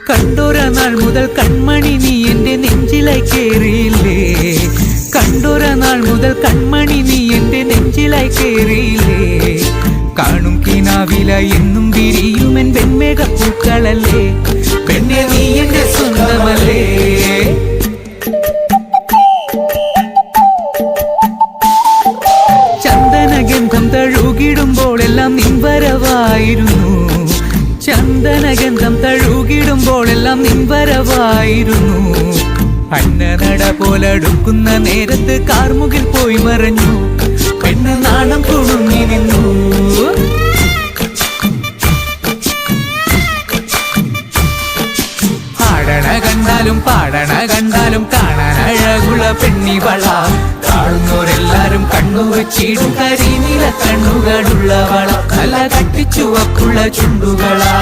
കണ്ടൊര നാൾ മുതൽ കൺമണി നീ എൻ്റെ നെഞ്ചിലായി കേറിയില്ലേ, കണ്ടൊര നാൾ മുതൽ കൺമണി നീ എൻ്റെ നെഞ്ചിലായി കേറിയില്ലേ. കാണും കിനാവില എന്നും വിരിയുമെൻ വെൺമേഘപ്പൂക്കളല്ലേ, പെണ്ണെ നീ എൻ്റെ സ്വന്തമല്ലേ. ചന്ദനഗന്ധം തഴുകിടുമ്പോഴെല്ലാം നിൻവരവായിരുന്നു, ചന്ദനഗന്ധം തഴുകിടുമ്പോഴെല്ലാം നിൻവരവായിരുന്നു. അന്നനട പോലടുക്കുന്ന നേരത്ത് കാർമുകിൽ പോയി മറഞ്ഞു, പെണ്ണ് നാണം കുണുങ്ങി നിന്നു. ആടണ കണ്ടാലും പാടണ കണ്ടാലും കാണാൻ അഴകുള്ള പെണ്ണിവള, കാണുന്നവരെല്ലാരും കണ്ണു വെച്ചിടും കരിനീല കണ്ണുകളുള്ളവള, നല്ല കട്ടിച്ചുവപ്പുള്ള ചുണ്ടുകളാ.